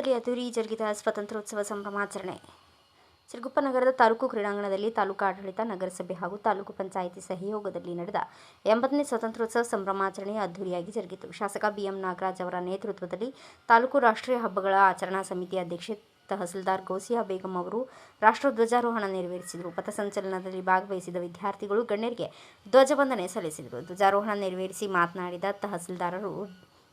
ಸಿರುಗುಪ್ಪದಲ್ಲಿ ಅದ್ದೂರಿ ಜರುಗಿದ ಸ್ವಾತಂತ್ರ್ಯೋತ್ಸವ ಸಂಭ್ರಮಾಚರಣೆ. ಸಿರುಗುಪ್ಪ ನಗರದ ತಾಲೂಕು ಕ್ರೀಡಾಂಗಣದಲ್ಲಿ ತಾಲೂಕು ಆಡಳಿತ, ನಗರಸಭೆ ಹಾಗೂ ತಾಲೂಕು ಪಂಚಾಯಿತಿ ಸಹಯೋಗದಲ್ಲಿ ನಡೆದ 80ನೇ ಸ್ವಾತಂತ್ರ್ಯೋತ್ಸವ ಸಂಭ್ರಮಾಚರಣೆ ಅದ್ದೂರಿಯಾಗಿ ಜರುಗಿತು. ಶಾಸಕ BM ನಾಗರಾಜ್ ಅವರ ನೇತೃತ್ವದಲ್ಲಿ ತಾಲೂಕು ರಾಷ್ಟ್ರೀಯ ಹಬ್ಬಗಳ ಆಚರಣಾ ಸಮಿತಿ ಅಧ್ಯಕ್ಷೆ ತಹಸೀಲ್ದಾರ್ ಗೌಸಿಯಾ ಬೇಗಂ ಅವರು ರಾಷ್ಟ್ರಧ್ವಜಾರೋಹಣ ನೆರವೇರಿಸಿದರು. ಪಥಸಂಚಲನದಲ್ಲಿ ಭಾಗವಹಿಸಿದ ವಿದ್ಯಾರ್ಥಿಗಳು ಗಣ್ಯರಿಗೆ ಧ್ವಜವಂದನೆ ಸಲ್ಲಿಸಿದರು. ಧ್ವಜಾರೋಹಣ ನೆರವೇರಿಸಿ ಮಾತನಾಡಿದ ತಹಸೀಲ್ದಾರರು,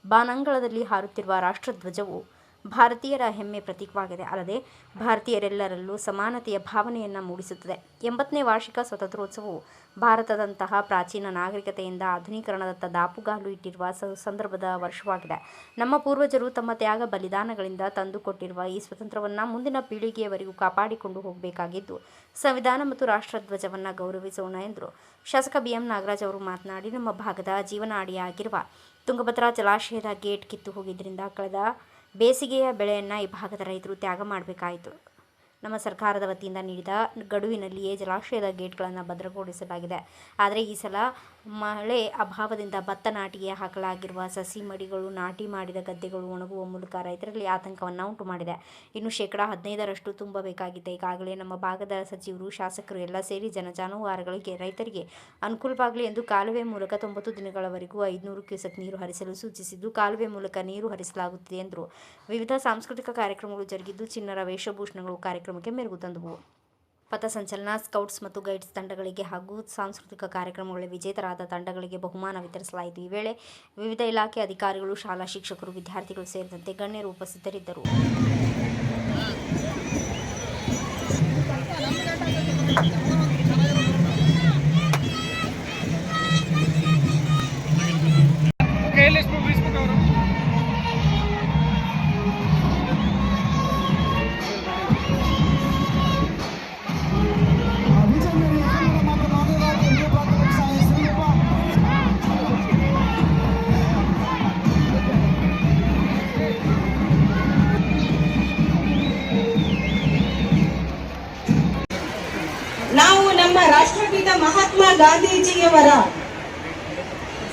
ಬಾನಂಗಳದಲ್ಲಿ ಹಾರುತ್ತಿರುವ ರಾಷ್ಟ್ರಧ್ವಜವು ಭಾರತೀಯರ ಹೆಮ್ಮೆ ಪ್ರತೀಕವಾಗಿದೆ. ಅಲ್ಲದೆ ಭಾರತೀಯರೆಲ್ಲರಲ್ಲೂ ಸಮಾನತೆಯ ಭಾವನೆಯನ್ನು ಮೂಡಿಸುತ್ತದೆ. 80ನೇ ವಾರ್ಷಿಕ ಸ್ವಾತಂತ್ರ್ಯೋತ್ಸವವು ಭಾರತದಂತಹ ಪ್ರಾಚೀನ ನಾಗರಿಕತೆಯಿಂದ ಆಧುನೀಕರಣದತ್ತ ದಾಪುಗಾಲು ಇಟ್ಟಿರುವ ಸಂದರ್ಭದ ವರ್ಷವಾಗಿದೆ. ನಮ್ಮ ಪೂರ್ವಜರು ತಮ್ಮ ತ್ಯಾಗ ಬಲಿದಾನಗಳಿಂದ ತಂದುಕೊಟ್ಟಿರುವ ಈ ಸ್ವಾತಂತ್ರ್ಯವನ್ನು ಮುಂದಿನ ಪೀಳಿಗೆಯವರೆಗೂ ಕಾಪಾಡಿಕೊಂಡು ಹೋಗಬೇಕಾಗಿದ್ದು, ಸಂವಿಧಾನ ಮತ್ತು ರಾಷ್ಟ್ರಧ್ವಜವನ್ನು ಗೌರವಿಸೋಣ ಎಂದರು. ಶಾಸಕ BM ನಾಗರಾಜ್ ಅವರು ಮಾತನಾಡಿ, ನಮ್ಮ ಭಾಗದ ಜೀವನಾಡಿಯಾಗಿರುವ ತುಂಗಭದ್ರಾ ಜಲಾಶಯದ ಗೇಟ್ ಕಿತ್ತು ಹೋಗಿದ್ದರಿಂದ ಕಳೆದ ಬೇಸಿಗೆಯ ಬೆಳೆಯನ್ನು ಈ ಭಾಗದ ರೈತರು ತ್ಯಾಗ ಮಾಡಬೇಕಾಯಿತು. ನಮ್ಮ ಸರ್ಕಾರದ ವತಿಯಿಂದ ನೀಡಿದ ಗಡುವಿನಲ್ಲಿಯೇ ಜಲಾಶಯದ ಗೇಟ್ಗಳನ್ನು ಭದ್ರಗೊಳಿಸಲಾಗಿದೆ. ಆದರೆ ಈ ಸಲ ಮಳೆ ಅಭಾವದಿಂದ ಭತ್ತ ನಾಟಿಗೆ ಹಾಕಲಾಗಿರುವ ಸಸಿ ಮಡಿಗಳು, ನಾಟಿ ಮಾಡಿದ ಗದ್ದೆಗಳು ಒಣಗುವ ಮೂಲಕ ರೈತರಲ್ಲಿ ಆತಂಕವನ್ನು ಉಂಟು ಮಾಡಿದೆ. ಇನ್ನು 15% ತುಂಬಬೇಕಾಗಿದೆ. ಈಗಾಗಲೇ ನಮ್ಮ ಭಾಗದ ಸಚಿವರು, ಶಾಸಕರು ಎಲ್ಲ ಸೇರಿ ಜಾನುವಾರುಗಳಿಗೆ, ರೈತರಿಗೆ ಅನುಕೂಲವಾಗಲಿ ಎಂದು ಕಾಲುವೆ ಮೂಲಕ 90 ದಿನಗಳವರೆಗೂ 500 ಕ್ಯೂಸೆಕ್ ನೀರು ಹರಿಸಲು ಸೂಚಿಸಿದ್ದು, ಕಾಲುವೆ ಮೂಲಕ ನೀರು ಹರಿಸಲಾಗುತ್ತಿದೆ ಎಂದರು. ವಿವಿಧ ಸಾಂಸ್ಕೃತಿಕ ಕಾರ್ಯಕ್ರಮಗಳು ಜರುಗಿದ್ದು, ಚಿಣ್ಣರ ವೇಷಭೂಷಣಗಳು ಕಾರ್ಯಕ್ರಮಕ್ಕೆ ಮೆರುಗು ತಂದವು. ಪಥಸಂಚಲನ, ಸ್ಕೌಟ್ಸ್ ಮತ್ತು ಗೈಡ್ಸ್ ತಂಡಗಳಿಗೆ ಹಾಗೂ ಸಾಂಸ್ಕೃತಿಕ ಕಾರ್ಯಕ್ರಮಗಳಲ್ಲಿ ವಿಜೇತರಾದ ತಂಡಗಳಿಗೆ ಬಹುಮಾನ ವಿತರಿಸಲಾಯಿತು. ಈ ವೇಳೆ ವಿವಿಧ ಇಲಾಖೆ ಅಧಿಕಾರಿಗಳು, ಶಾಲಾ ಶಿಕ್ಷಕರು, ವಿದ್ಯಾರ್ಥಿಗಳು ಸೇರಿದಂತೆ ಗಣ್ಯರು ಉಪಸ್ಥಿತರಿದ್ದರು. ನಾವು ನಮ್ಮ ರಾಷ್ಟ್ರಪಿತ ಮಹಾತ್ಮ ಗಾಂಧೀಜಿಯವರ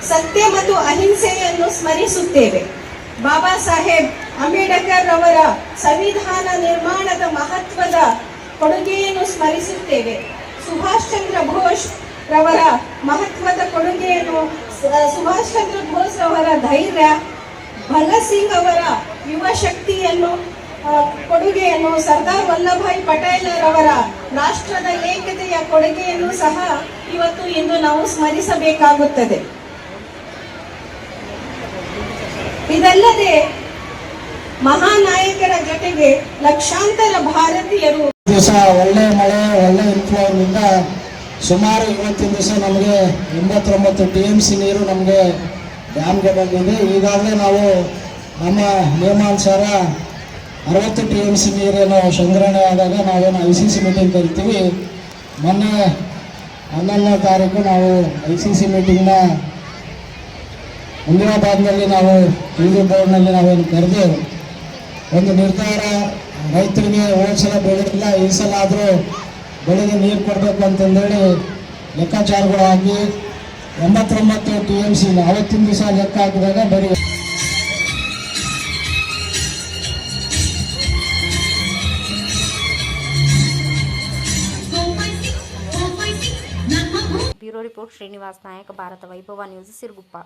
ಸತ್ಯ ಮತ್ತು ಅಹಿಂಸೆಯನ್ನು ಸ್ಮರಿಸುತ್ತೇವೆ. ಬಾಬಾ ಸಾಹೇಬ್ ಅಂಬೇಡ್ಕರ್ ಅವರ ಸಂವಿಧಾನ ನಿರ್ಮಾಣದ ಮಹತ್ವದ ಕೊಡುಗೆಯನ್ನು ಸ್ಮರಿಸುತ್ತೇವೆ. ಸುಭಾಷ್ ಚಂದ್ರ ಬೋಸ್ ರವರ ಮಹತ್ವದ ಕೊಡುಗೆಯನ್ನು, ಸುಭಾಷ್ ಚಂದ್ರ ಬೋಸ್ ರವರ ಧೈರ್ಯ, ಭಗತ್ ಸಿಂಗ್ ಅವರ ಯುವ ಶಕ್ತಿಯನ್ನು ಕೊಡುಗೆಯನ್ನು, ಸರ್ದಾರ್ ವಲ್ಲಭಾಯ್ ಪಟೇಲ್ ರವರ ರಾಷ್ಟ್ರದ ಏಕತೆಯ ಕೊಡುಗೆಯನ್ನು ಸಹ ಇಂದು ನಾವು ಸ್ಮರಿಸಬೇಕಾಗುತ್ತದೆ. ಇದಲ್ಲದೆ ಮಹಾನಾಯಕರ ಜೊತೆಗೆ ಲಕ್ಷಾಂತರ ಭಾರತೀಯರು ದಿವಸ ಒಳ್ಳೆ ಮಳೆ, ಒಳ್ಳೆ ಇನ್ಫ್ಲೋಯಿಂದ ಸುಮಾರು ಇವತ್ತಿನ ದಿವಸ ನಮಗೆ 89 TMC ನೀರು ನಮಗೆ ಡ್ಯಾಮ್ಗೆ ಬಂದಿದೆ. ಈಗಾಗಲೇ ನಾವು ನಮ್ಮ ನಿಯಮಾನುಸಾರ 60 TMC ನೀರೇನು ಸಂಗ್ರಹಣೆ ಆದಾಗ ನಾವೇನು ICC ಮೀಟಿಂಗ್ ಕರಿತೀವಿ. ಮೊನ್ನೆ 11ನೇ ತಾರೀಕು ನಾವು ICC ಮೀಟಿಂಗ್ನ ಹುಮ್ನಾಬಾದ್ನಲ್ಲಿ ನಾವು TV ಬೋರ್ಡ್ನಲ್ಲಿ ನಾವೇನು ಕರೆದೇವು. ಒಂದು ನಿರ್ಧಾರ, ರೈತರಿಗೆ ಹೋದ ಸಲ ಬೆಳೆಯಿಲ್ಲ, ಈ ಸಲ ಆದರೂ ಬೆಳೆಗೆ ನೀರು ಕೊಡಬೇಕು ಅಂತಂದೇಳಿ ಲೆಕ್ಕಾಚಾರಗಳು ಹಾಕಿ 89 TMC ಆವತ್ತಿನ ದಿವಸ ಲೆಕ್ಕ ಹಾಕಿದಾಗ ಬರೀ ಬ್ಯೂರೋ ರಿಪೋರ್ಟ್ ಶ್ರೀನಿವಾಸ್ ನಾಯಕ್, ಭಾರತ ವೈಭವ ನ್ಯೂಸ್, ಸಿರುಗುಪ್ಪ.